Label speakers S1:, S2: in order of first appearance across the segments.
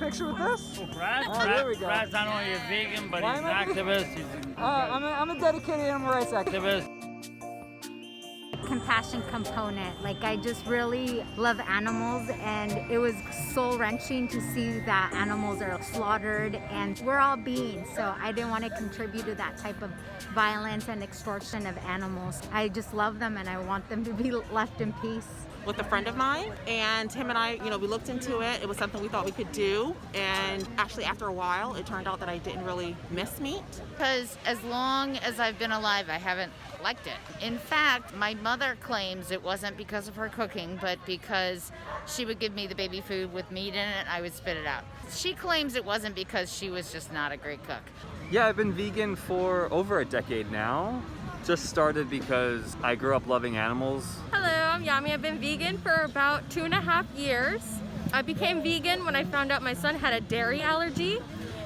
S1: picture with this?
S2: There
S1: we go.
S2: Brad's not only a vegan, but he's an activist.
S1: I'm a dedicated animal rights activist.
S3: Compassion component. Like, I just really love animals, and it was soul-wrenching to see that animals are slaughtered, and we're all beings, so I didn't want to contribute to that type of violence and extortion of animals. I just love them, and I want them to be left in peace.
S4: With a friend of mine, and him and I, we looked into it. It was something we thought we could do, and actually after a while, it turned out that I didn't really miss meat.
S5: Because as long as I've been alive, I haven't liked it. In fact, my mother claims it wasn't because of her cooking, but because she would give me the baby food with meat in it, I would spit it out. She claims it wasn't because she was just not a great cook.
S6: Yeah, I've been vegan for over a decade now. Just started because I grew up loving animals.
S7: Hello, I'm Yami. I've been vegan for about 2.5 years. I became vegan when I found out my son had a dairy allergy,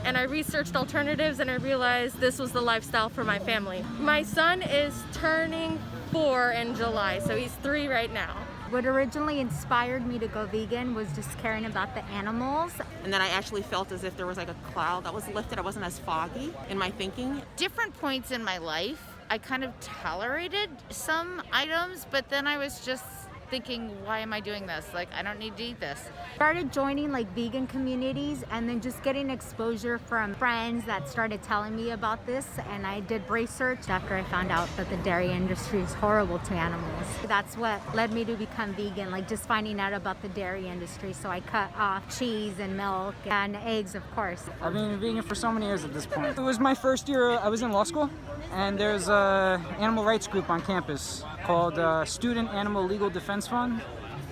S7: and I researched alternatives, and I realized this was the lifestyle for my family. My son is turning 4 in July, so he's 3 right now.
S3: What originally inspired me to go vegan was just caring about the animals.
S4: And then I actually felt as if there was like a cloud that was lifted. I wasn't as foggy in my thinking.
S5: Different points in my life, I kind of tolerated some items, but then I was just thinking, why am I doing this? Like, I don't need to eat this.
S3: Started joining like vegan communities, and then just getting exposure from friends that started telling me about this, and I did research after I found out that the dairy industry is horrible to animals. That's what led me to become vegan, like just finding out about the dairy industry. So I cut off cheese and milk and eggs, of course.
S1: I've been vegan for so many years at this point. It was my first year. I was in law school, and there's a animal rights group on campus called Student Animal Legal Defense Fund,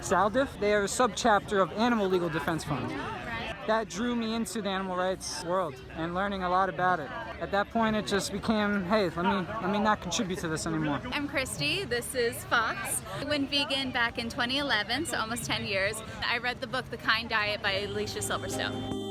S1: SALDIF. They are a subchapter of Animal Legal Defense Fund. That drew me into the animal rights world and learning a lot about it. At that point, it just became, hey, let me not contribute to this anymore.
S8: I'm Christy. This is Fox. I went vegan back in 2011, so almost 10 years. I read the book The Kind Diet by Alicia Silverstone.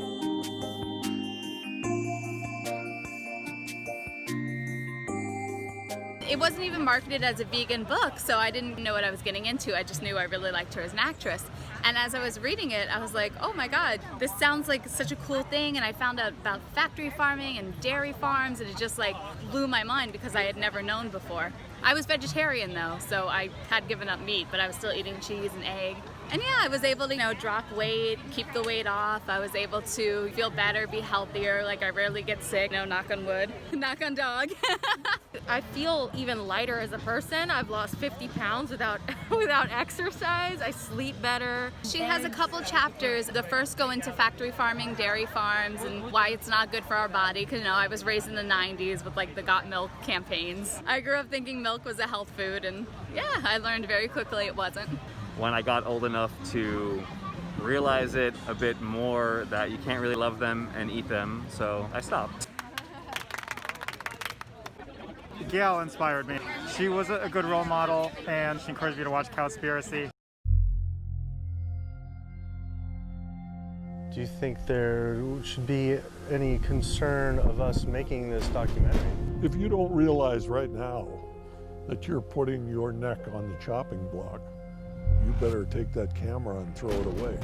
S8: It wasn't even marketed as a vegan book, so I didn't know what I was getting into. I just knew I really liked her as an actress. And as I was reading it, I was like, oh my God, this sounds like such a cool thing. And I found out about factory farming and dairy farms, and it just like blew my mind because I had never known before. I was vegetarian though, so I had given up meat, but I was still eating cheese and egg. And yeah, I was able to, drop weight, keep the weight off. I was able to feel better, be healthier. Like, I rarely get sick. Knock on wood, knock on dog.
S7: I feel even lighter as a person. I've lost 50 pounds without exercise. I sleep better.
S8: She has a couple chapters. The first go into factory farming, dairy farms, and why it's not good for our body. Because, I was raised in the 90s with like the Got Milk campaigns. I grew up thinking milk was a health food, and yeah, I learned very quickly it wasn't.
S6: When I got old enough to realize it a bit more, that you can't really love them and eat them, so I stopped.
S9: Gail inspired me. She was a good role model, and she encouraged me to watch Cowspiracy.
S10: Do you think there should be any concern of us making this documentary?
S11: If you don't realize right now that you're putting your neck on the chopping block, you better take that camera and throw it away.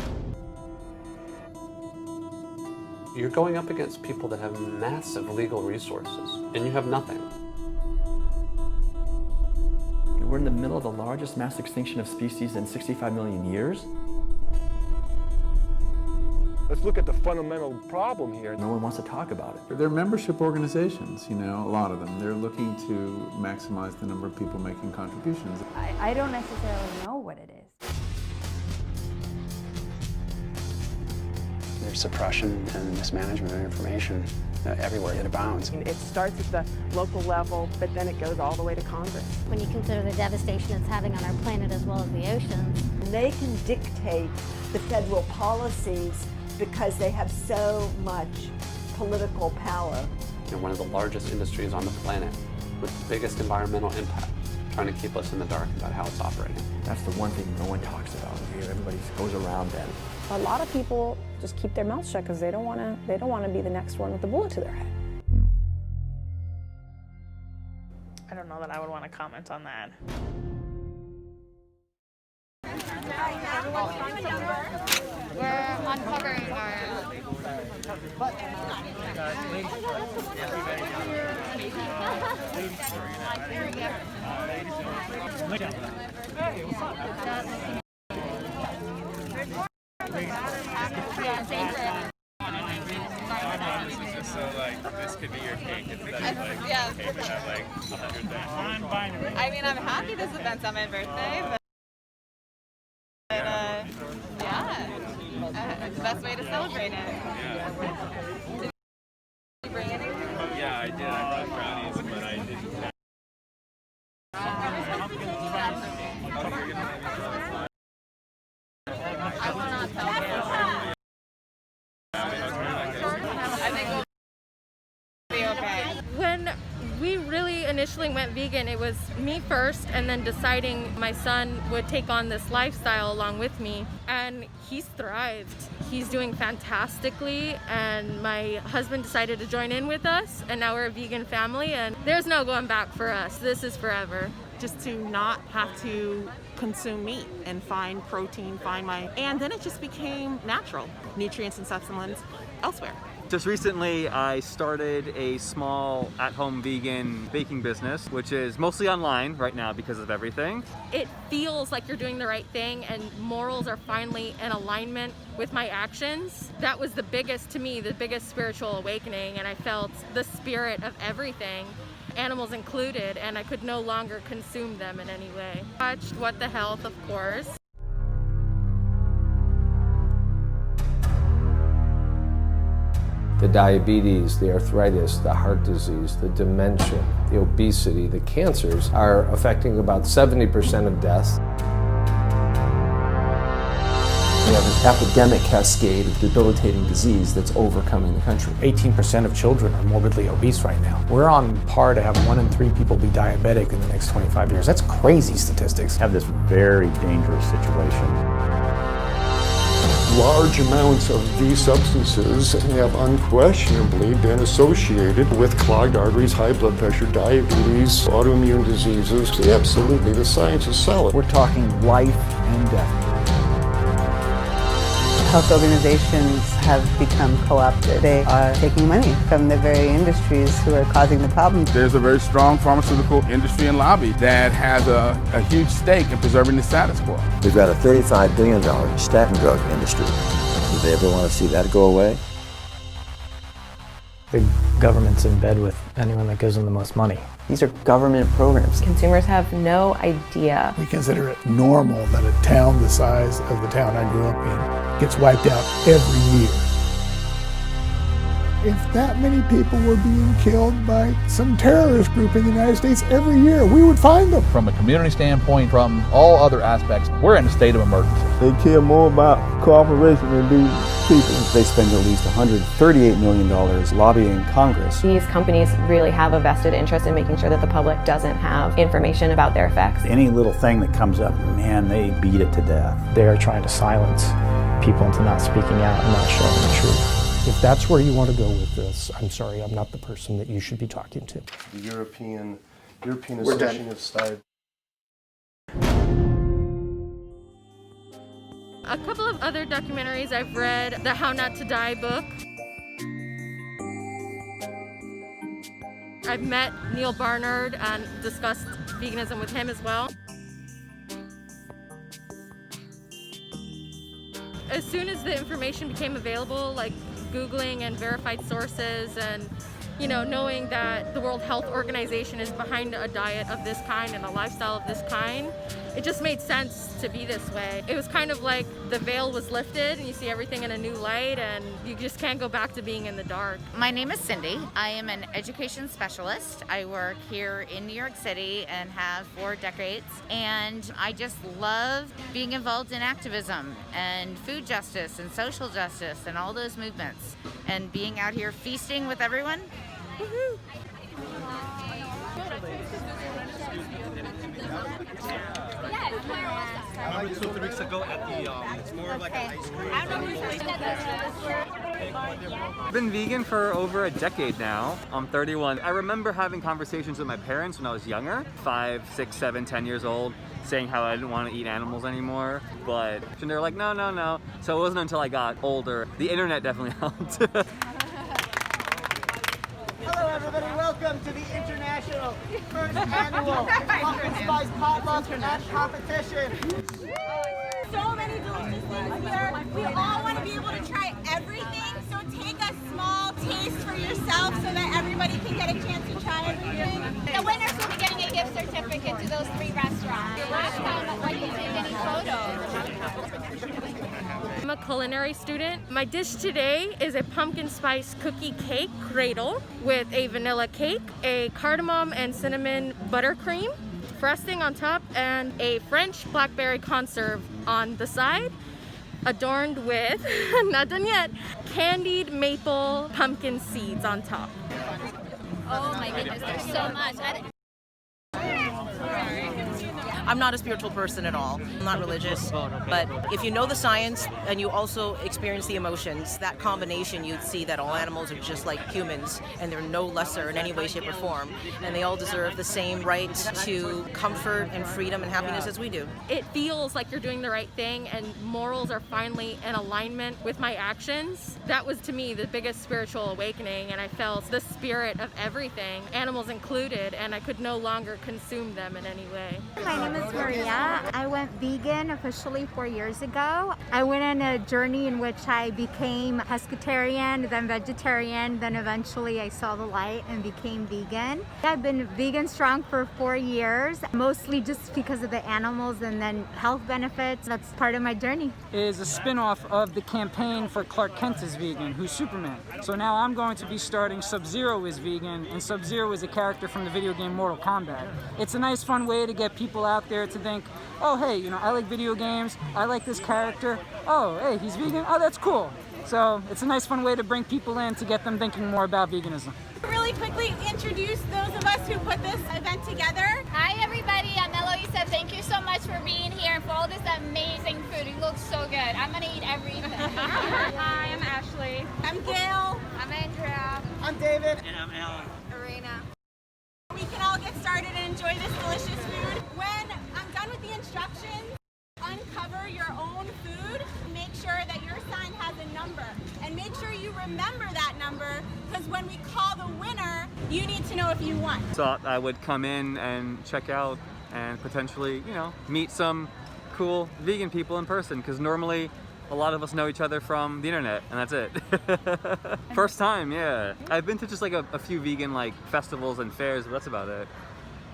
S12: You're going up against people that have massive legal resources, and you have nothing.
S13: We're in the middle of the largest mass extinction of species in 65 million years.
S14: Let's look at the fundamental problem here.
S13: No one wants to talk about it.
S15: They're membership organizations, a lot of them. They're looking to maximize the number of people making contributions.
S16: I don't necessarily know what it is.
S17: There's suppression and mismanagement of information everywhere it abounds.
S18: It starts at the local level, but then it goes all the way to Congress.
S19: When you consider the devastation it's having on our planet as well as the oceans.
S20: They can dictate the federal policies because they have so much political power.
S12: One of the largest industries on the planet with the biggest environmental impact, trying to keep us in the dark about how it's operating.
S13: That's the one thing no one talks about here. Everybody goes around that.
S7: A lot of people just keep their mouths shut because they don't want to be the next one with the bullet to their head.
S6: I don't know that I would want to comment on that.
S3: We're on
S5: covering our...
S21: So like this could be your cake instead of like cake would have like 100 things.
S4: I mean, I'm happy this event's on my birthday, but yeah, it's the best way to celebrate it. Did you bring anything?
S21: Yeah, I did. I brought brownies, but I didn't.
S7: When we really initially went vegan, it was me first and then deciding my son would take on this lifestyle along with me, and he's thrived. He's doing fantastically, and my husband decided to join in with us, and now we're a vegan family, and there's no going back for us. This is forever.
S4: Just to not have to consume meat and find protein, and then it just became natural. Nutrients and supplements elsewhere.
S6: Just recently, I started a small at-home vegan baking business, which is mostly online right now because of everything.
S7: It feels like you're doing the right thing, and morals are finally in alignment with my actions. That was the biggest, to me, the biggest spiritual awakening, and I felt the spirit of everything, animals included, and I could no longer consume them in any way. Watched What the Health, of course.
S22: The diabetes, the arthritis, the heart disease, the dementia, the obesity, the cancers are affecting about 70% of deaths.
S23: We have an epidemic cascade of debilitating disease that's overcoming the country.
S24: 18% of children are morbidly obese right now. We're on par to have 1 in 3 people be diabetic in the next 25 years. That's crazy statistics.
S25: Have this very dangerous situation.
S11: Large amounts of these substances have unquestionably been associated with clogged arteries, high blood pressure, diabetes, autoimmune diseases. Absolutely, the science is solid.
S24: We're talking life and death.
S26: Health organizations have become co-opted. They are taking money from the very industries who are causing the problems.
S27: There's a very strong pharmaceutical industry and lobby that has a huge stake in preserving the status quo.
S28: We've got a $35 billion statin drug industry. Do they ever want to see that go away?
S24: The government's in bed with anyone that gives them the most money.
S23: These are government programs.
S29: Consumers have no idea.
S30: We consider it normal that a town the size of the town I grew up in gets wiped out every year. If that many people were being killed by some terrorist group in the United States every year, we would find them.
S31: From a community standpoint, from all other aspects, we're in a state of emergency.
S32: They care more about cooperation than do people.
S23: They spend at least $138 million lobbying Congress.
S29: These companies really have a vested interest in making sure that the public doesn't have information about their effects.
S25: Any little thing that comes up, man, they beat it to death.
S24: They are trying to silence people into not speaking out and not showing the truth. If that's where you want to go with this, I'm sorry, I'm not the person that you should be talking to.
S10: The European Association of Diabetes.
S7: A couple of other documentaries I've read, the How Not to Die book. I've met Neil Barnard and discussed veganism with him as well. As soon as the information became available, like Googling and verified sources and, knowing that the World Health Organization is behind a diet of this kind and a lifestyle of this kind, it just made sense to be this way. It was kind of like the veil was lifted and you see everything in a new light and you just can't go back to being in the dark.
S5: My name is Cindy. I am an education specialist. I work here in New York City and have for decades. And I just love being involved in activism and food justice and social justice and all those movements. And being out here feasting with everyone. Woohoo!
S33: I remember 2 or 3 weeks ago at the, it's more of like an ice cream.
S6: I've been vegan for over a decade now. I'm 31. I remember having conversations with my parents when I was younger, 5, 6, 7, 10 years old, saying how I didn't want to eat animals anymore, but they were like, no, no, no. So it wasn't until I got older. The internet definitely helped.
S1: Hello everybody, welcome to the International First Annual Pumpkin Spice Potluck and Competition.
S2: So many delicious things here. We all want to be able to try everything, so take a small taste for yourself so that everybody can get a chance to try everything.
S8: The winners will be getting a gift certificate to those 3 restaurants. Last time, I didn't take any photos.
S7: I'm a culinary student. My dish today is a pumpkin spice cookie cake cradle with a vanilla cake, a cardamom and cinnamon buttercream frosting on top, and a French blackberry conserve on the side, adorned with, not done yet, candied maple pumpkin seeds on top.
S8: Oh my goodness, there's so much.
S9: I'm not a spiritual person at all. I'm not religious, but if you know the science and you also experience the emotions, that combination, you'd see that all animals are just like humans and they're no lesser in any way, shape, or form. And they all deserve the same right to comfort and freedom and happiness as we do.
S7: It feels like you're doing the right thing and morals are finally in alignment with my actions. That was, to me, the biggest spiritual awakening, and I felt the spirit of everything, animals included, and I could no longer consume them in any way.
S3: My name is Maria. I went vegan officially 4 years ago. I went on a journey in which I became pescatarian, then vegetarian, then eventually I saw the light and became vegan. I've been vegan strong for 4 years, mostly just because of the animals and then health benefits. That's part of my journey.
S12: It is a spin-off of the campaign for Clark Kent is vegan, who's Superman. So now I'm going to be starting Sub-Zero is vegan, and Sub-Zero is a character from the video game Mortal Kombat. It's a nice fun way to get people out there to think, oh hey, you know, I like video games, I like this character, oh hey, he's vegan, oh that's cool. So it's a nice fun way to bring people in to get them thinking more about veganism.
S2: Really quickly introduce those of us who put this event together.
S8: Hi everybody, I'm Eloisa. Thank you so much for being here and for all this amazing food. It looks so good. I'm gonna eat everything.
S2: Hi, I'm Ashley. I'm Gail.
S8: I'm Andrea.
S1: I'm David.
S2: And I'm Alan. Arena. We can all get started and enjoy this delicious food. When I'm done with the instructions, uncover your own food. Make sure that your sign has a number. And make sure you remember that number, because when we call the winner, you need to know if you won.
S6: Thought I would come in and check out and potentially, you know, meet some cool vegan people in person, because normally a lot of us know each other from the internet, and that's it. First time, yeah. I've been to just like a few vegan like festivals and fairs, but that's about it.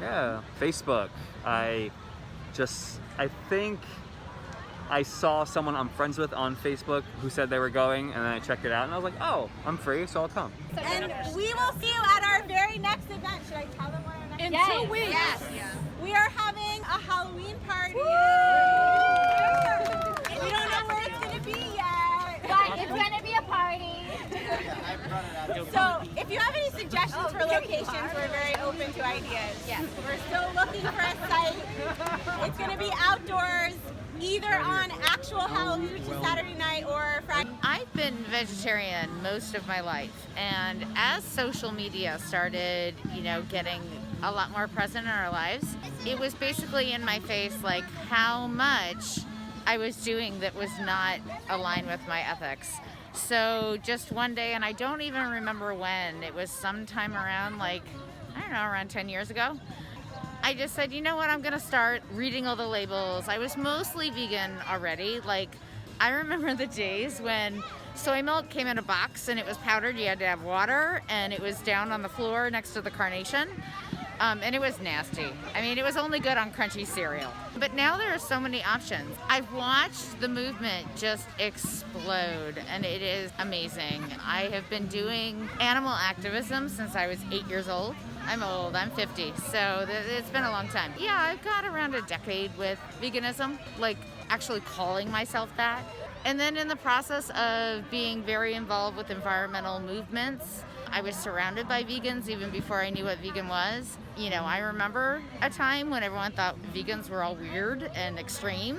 S6: Yeah, Facebook. I think I saw someone I'm friends with on Facebook who said they were going, and then I checked it out, and I was like, oh, I'm free, so I'll come.
S2: And we will see you at our very next event. Should I tell them what our next event is?
S8: In 2 weeks.
S2: Yes. We are having a Halloween party. We don't know where it's going to be yet.
S8: But it's going to be a party.
S2: So if you have any suggestions for locations, we're very open to ideas.
S8: Yes.
S2: We're still looking for a site. It's going to be outdoors, either on actual Halloween, which is Saturday night, or Friday.
S5: I've been vegetarian most of my life, and as social media started, you know, getting a lot more present in our lives, it was basically in my face like how much I was doing that was not aligned with my ethics. So just one day, and I don't even remember when, it was sometime around like, I don't know, around 10 years ago, I just said, you know what, I'm gonna start reading all the labels. I was mostly vegan already. Like, I remember the days when soy milk came in a box and it was powdered. You had to have water, and it was down on the floor next to the carnation. And it was nasty. I mean, it was only good on crunchy cereal. But now there are so many options. I've watched the movement just explode, and it is amazing. I have been doing animal activism since I was 8 years old. I'm old, I'm 50, so it's been a long time. Yeah, I've got around a decade with veganism, like actually calling myself that. And then in the process of being very involved with environmental movements, I was surrounded by vegans even before I knew what vegan was. You know, I remember a time when everyone thought vegans were all weird and extreme.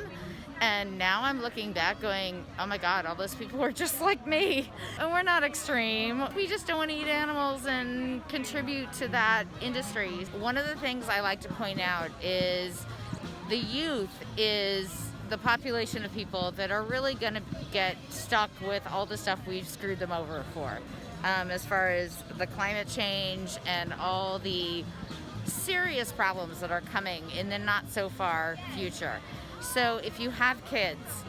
S5: And now I'm looking back going, oh my God, all those people were just like me. And we're not extreme. We just don't want to eat animals and contribute to that industry. One of the things I like to point out is the youth is the population of people that are really going to get stuck with all the stuff we've screwed them over for, as far as the climate change and all the serious problems that are coming in the not so far future. So if you have kids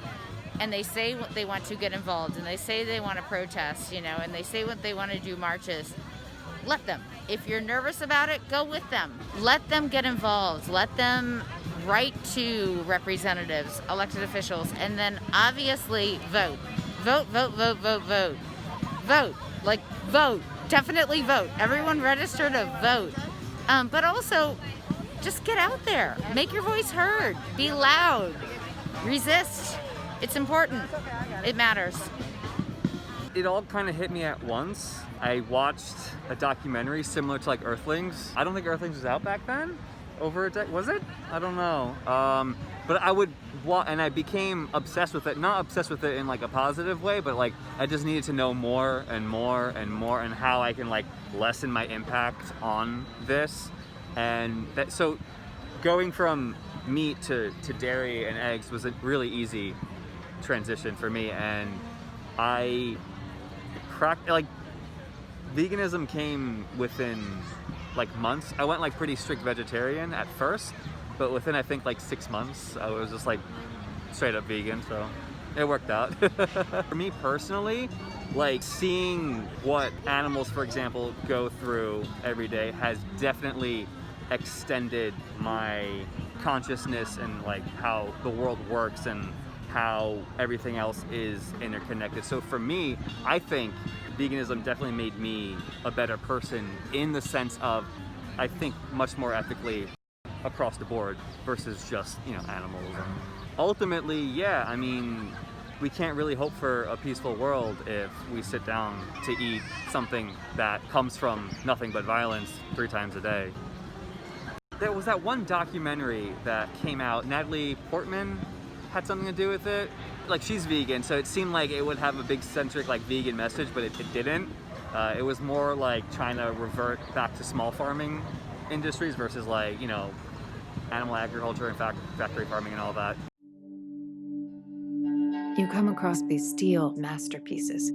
S5: and they say what they want to get involved and they say they want to protest, and they say what they want to do marches, let them. If you're nervous about it, go with them. Let them get involved. Let them write to representatives, elected officials, and then obviously vote. Vote, vote, vote, vote, vote. Vote. Vote. Definitely vote. Everyone register to vote. But also, just get out there. Make your voice heard. Be loud. Resist. It's important. It matters.
S6: It all kind of hit me at once. I watched a documentary similar to Earthlings. I don't think Earthlings was out back then. Over a decade, was it? I don't know. But I would and I became obsessed with it. Not obsessed with it in a positive way, but I just needed to know more and more and more, and how I can lessen my impact on this. And so going from meat to dairy and eggs was a really easy transition for me, and veganism came within months. I went pretty strict vegetarian at first, but within I think 6 months I was just straight up vegan, so it worked out. For me personally, seeing what animals, for example, go through every day has definitely extended my consciousness and how the world works and how everything else is interconnected. So for me, I think veganism definitely made me a better person in the sense of, I think much more ethically across the board versus just, animals. And ultimately, yeah, I mean, we can't really hope for a peaceful world if we sit down to eat something that comes from nothing but violence 3 times a day. There was that one documentary that came out, Natalie Portman had something to do with it. She's vegan, so it seemed like it would have a big centric vegan message, but it didn't. It was more trying to revert back to small farming industries versus animal agriculture and factory farming and all that.
S4: You come across these steel masterpieces,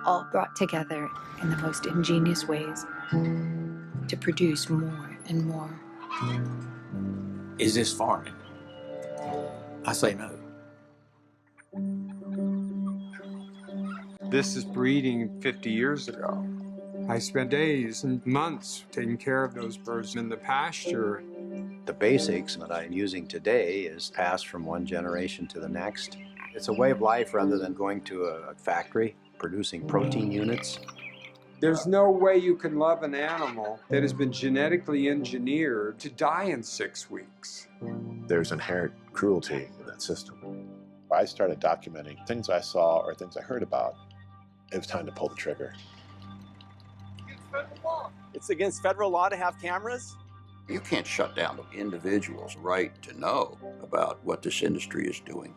S4: all brought together in the most ingenious ways to produce more and more.
S25: Is this farming? I say no.
S11: This is breeding 50 years ago. I spent days and months taking care of those birds in the pasture.
S28: The basics that I'm using today is passed from one generation to the next. It's a way of life rather than going to a factory producing protein units.
S11: There's no way you can love an animal that has been genetically engineered to die in 6 weeks.
S13: There's inherent cruelty in that system. I started documenting things I saw or things I heard about. It was time to pull the trigger.
S14: It's against federal law to have cameras?
S15: You can't shut down the individual's right to know about what this industry is doing.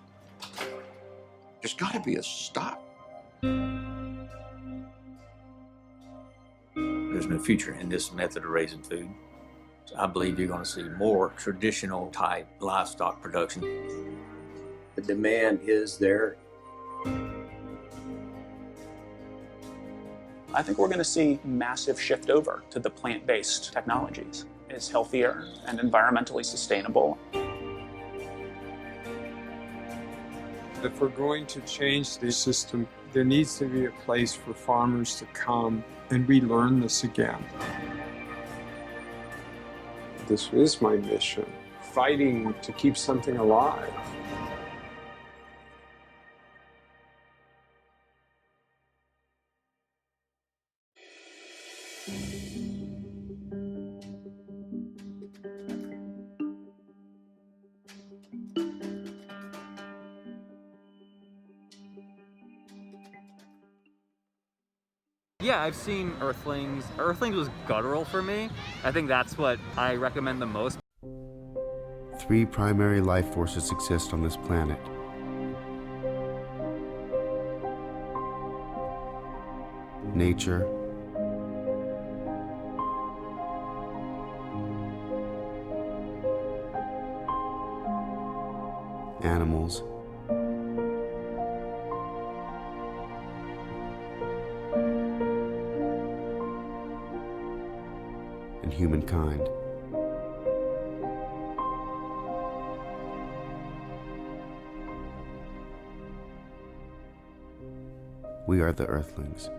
S15: There's got to be a stop.
S25: There's no future in this method of raising food. So I believe you're going to see more traditional type livestock production.
S28: The demand is there.
S16: I think we're going to see massive shift over to the plant-based technologies. It's healthier and environmentally sustainable.
S11: If we're going to change the system, there needs to be a place for farmers to come and relearn this again. This is my mission, fighting to keep something alive.
S6: Yeah, I've seen Earthlings. Earthlings was guttural for me. I think that's what I recommend the most.
S17: 3 primary life forces exist on this planet. Nature, animals, and humankind. We are the Earthlings.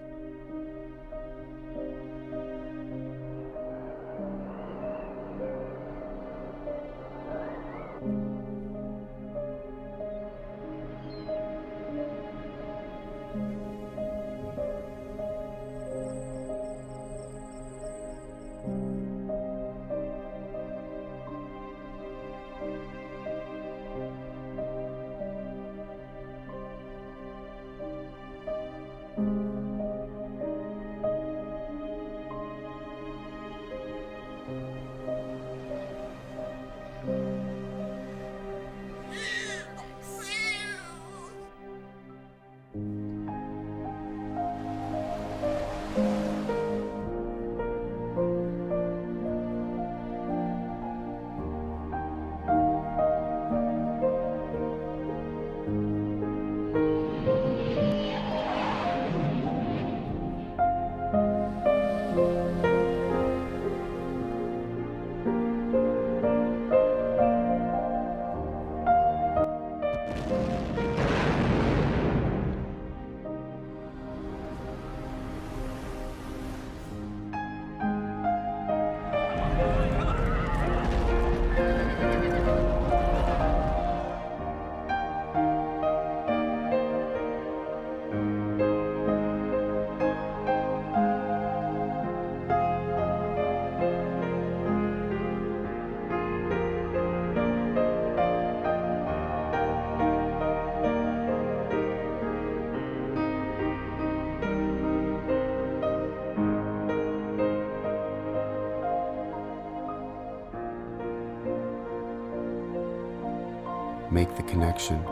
S17: Make the connection.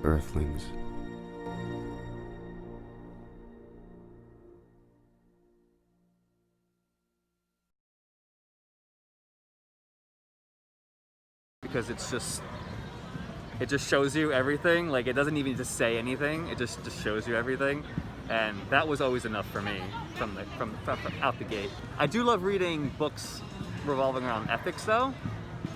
S17: Earthlings.
S6: Because it just shows you everything. Like, it doesn't even just say anything, it just shows you everything. And that was always enough for me from out the gate. I do love reading books revolving around ethics though.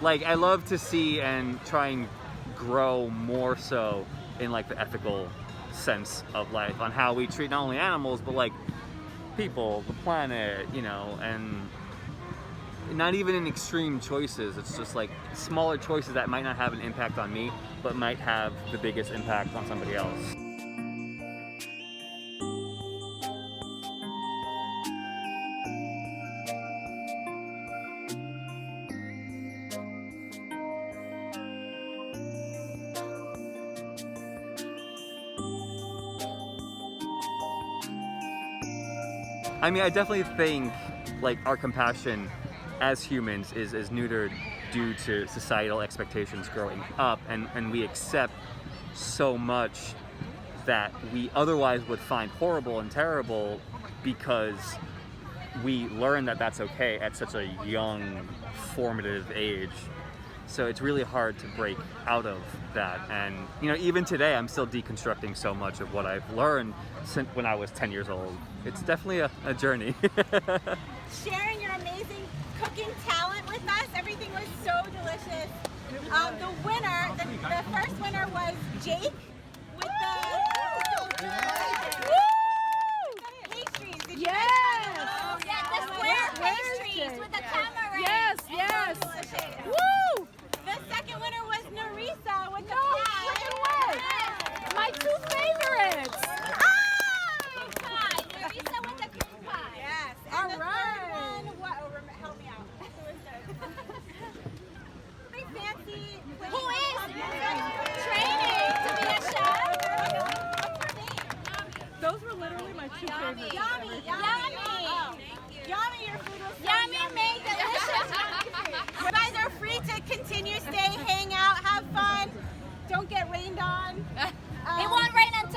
S6: Like, I love to see and try and grow more so in like the ethical sense of life, on how we treat not only animals but like people, the planet, you know, and not even in extreme choices. It's just like smaller choices that might not have an impact on me but might have the biggest impact on somebody else. I mean, I definitely think like our compassion as humans is neutered due to societal expectations growing up, and we accept so much that we otherwise would find horrible and terrible because we learn that that's okay at such a young, formative age. So it's really hard to break out of that. And you know, even today I'm still deconstructing so much of what I've learned since when I was 10 years old. It's definitely a journey.
S2: Sharing your amazing cooking talent with us. Everything was so delicious. The winner, the first winner was Jake with the pastries. Did you guys try those?
S8: Oh, yeah, the square pastries with the camera.
S7: Yes, yes.
S2: Delicious.
S7: Woo!
S2: The second winner was Narisa with the
S7: pie. My two favorites.
S2: Narisa with the cream pie. Yes. And the third one, help me out. Who is this? Very fancy.
S8: Who is training to be a chef?
S7: Those were literally my two favorites.
S2: Yummy. Yummy, your food was so
S8: Yummy made delicious.
S2: You guys are free to continue, stay, hang out, have fun. Don't get rained on.
S8: It won't rain until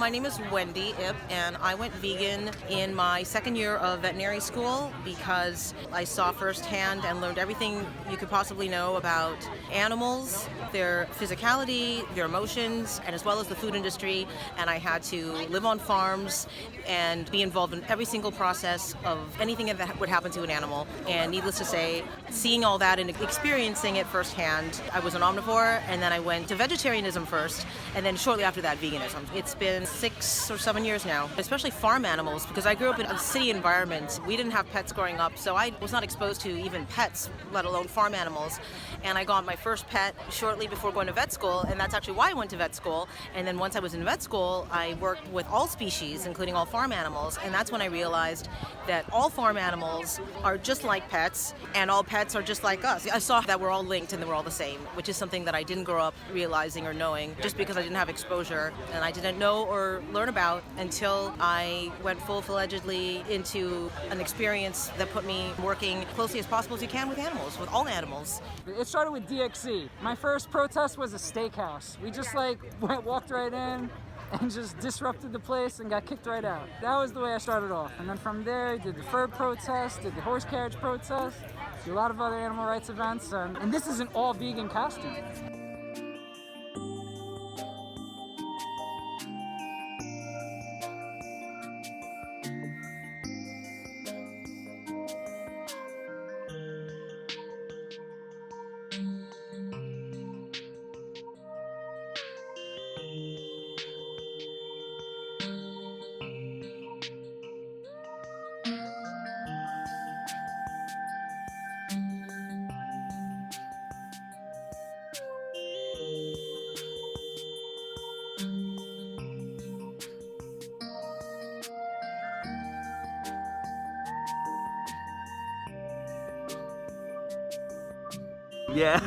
S9: My name is Wendy Ip, and I went vegan in my second year of veterinary school because I saw firsthand and learned everything you could possibly know about animals, their physicality, their emotions, and as well as the food industry. And I had to live on farms and be involved in every single process of anything that would happen to an animal. And needless to say, seeing all that and experiencing it firsthand, I was an omnivore, and then I went to vegetarianism first, and then shortly after that, veganism. It's been 6 or 7 years now, especially farm animals, because I grew up in a city environment. We didn't have pets growing up, so I was not exposed to even pets, let alone farm animals. And I got my first pet shortly before going to vet school, and that's actually why I went to vet school. And then once I was in vet school, I worked with all species, including all farm animals, and that's when I realized that all farm animals are just like pets, and all pets are just like us. I saw that we're all linked and that we're all the same, which is something that I didn't grow up realizing or knowing, just because I didn't have exposure, and I didn't know or learn about until I went full-fledgedly into an experience that put me working closely as possible as you can with animals, with all animals.
S12: It started with DXC. My first protest was a steakhouse. We just walked right in and just disrupted the place and got kicked right out. That was the way I started off. And then from there, I did the fur protest, did the horse carriage protest, did a lot of other animal rights events, and this is an all vegan costume.
S6: Yeah.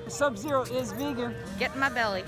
S12: Sub-Zero is vegan.
S5: Get in my belly.